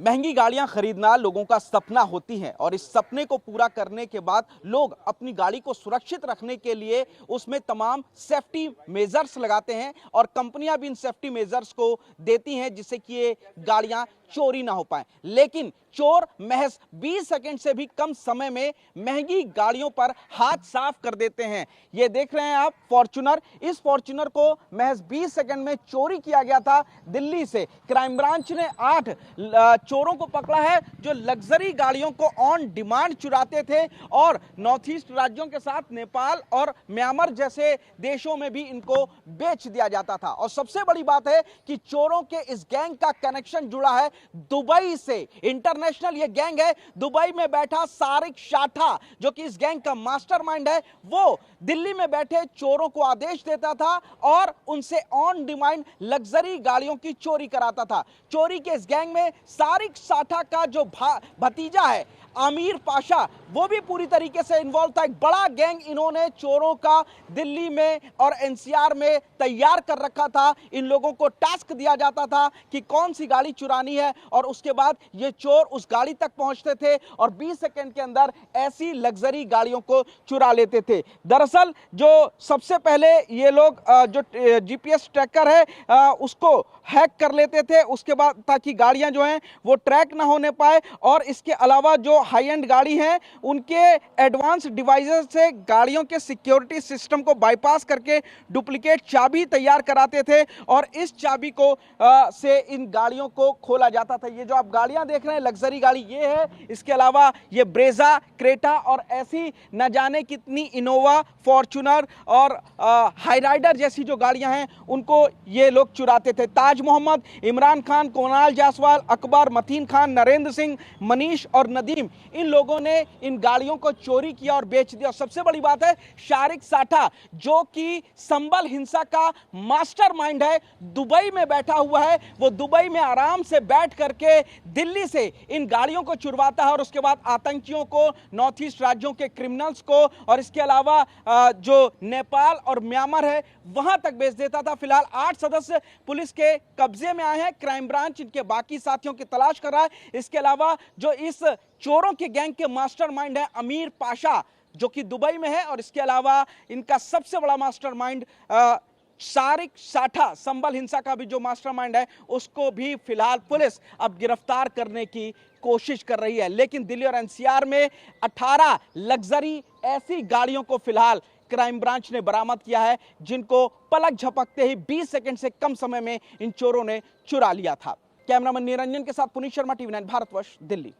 महंगी गाड़ियां खरीदना लोगों का सपना होती है और इस सपने को पूरा करने के बाद लोग अपनी गाड़ी को सुरक्षित रखने के लिए उसमें तमाम सेफ्टी मेजर्स लगाते हैं और कंपनियां भी इन सेफ्टी मेजर्स को देती हैं जिससे कि ये गाड़ियां चोरी ना हो पाए। लेकिन चोर महज 20 सेकंड से भी कम समय में महंगी गाड़ियों पर हाथ साफ कर देते हैं। ये देख रहे हैं आप फॉर्च्यूनर, इस फॉर्च्यूनर को महज 20 सेकंड में चोरी किया गया था दिल्ली से। क्राइम ब्रांच ने 8 चोरों को पकड़ा है जो लग्जरी गाड़ियों को ऑन डिमांड चुराते थे और नॉर्थ ईस्ट राज्यों के साथ नेपाल और म्यांमार जैसे देशों में भी इनको बेच दिया जाता था। और सबसे बड़ी बात है कि चोरों के इस गैंग का कनेक्शन जुड़ा है दुबई से। इंटरनेशनल ये गैंग है। दुबई में बैठा सारिक शाठा जो कि इस गैंग का मास्टरमाइंड है, वो दिल्ली में बैठे चोरों को आदेश देता था और उनसे ऑन डिमांड लग्जरी गाड़ियों की चोरी कराता था। चोरी के इस गैंग में सारिक शाठा का जो भतीजा है आमिर पाशा, वो भी पूरी तरीके से इन्वॉल्व था। एक बड़ा गैंग इन्होंने चोरों का दिल्ली में और एनसीआर में तैयार कर रखा था। इन लोगों को टास्क दिया जाता था कि कौन सी गाड़ी चुरानी है और उसके बाद ये चोर उस गाड़ी तक पहुंचते थे और 20 सेकंड के अंदर ऐसी लग्जरी गाड़ियों को चुरा लेते थे। दरअसल जो सबसे पहले ये लोग जो जीपीएस ट्रैकर है उसको हैक कर लेते थे, उसके बाद ताकि गाड़ियां जो हैं वो ट्रैक ना होने पाए। और इसके अलावा जो हाई एंड गाड़ी हैं उनके एडवांस डिवाइसेस से गाड़ियों के सिक्योरिटी सिस्टम को बाईपास करके डुप्लीकेट चाबी तैयार कराते थे और इस चाबी को से इन गाड़ियों को खोला जाता था। ये जो आप गाड़ियां देख रहे हैं लग्जरी गाड़ी ये है, इसके अलावा ये ब्रेजा, क्रेटा और ऐसी न जाने कितनी इनोवा, फॉर्च्यूनर और हाईराइडर जैसी जो गाड़ियां हैं उनको ये लोग चुराते थे। ताज मोहम्मद, इमरान खान, कोनाल जायसवाल, अकबर, मतीन खान, नरेंद्र सिंह, मनीष और नदीम, इन लोगों ने इन गाड़ियों को चोरी किया और बेच दिया। और सबसे बड़ी बात है सारिक शाठा जो कि संबल हिंसा का मास्टरमाइंड है, दुबई में बैठा हुआ है। वो दुबई में आराम से बैठ करके दिल्ली से इन गाड़ियों को चुरवाता है और उसके बाद आतंकियों को, नॉर्थ ईस्ट राज्यों के क्रिमिनल्स को और इसके अलावा जो नेपाल और म्यांमार है वहां तक बेच देता था। फिलहाल 8 सदस्य पुलिस के कब्जे में आए हैं। क्राइम ब्रांच इनके बाकी साथियों की तलाश कर रहा है। इसके अलावा जो इस चोरों के गैंग के मास्टरमाइंड है अमीर पाशा जो कि दुबई में है और इसके अलावा इनका सबसे बड़ा मास्टरमाइंड सारिक शाठा, संबल हिंसा का भी जो मास्टरमाइंड है उसको भी फिलहाल पुलिस अब गिरफ्तार करने की कोशिश कर रही है। लेकिन दिल्ली और एनसीआर में 18 लग्जरी ऐसी गाड़ियों को फिलहाल क्राइम ब्रांच ने बरामद किया है जिनको पलक झपकते ही 20 सेकंड से कम समय में इन चोरों ने चुरा लिया था। कैमरामैन निरंजन के साथ पुनीत शर्मा, टीवी 9 भारतवर्ष, दिल्ली।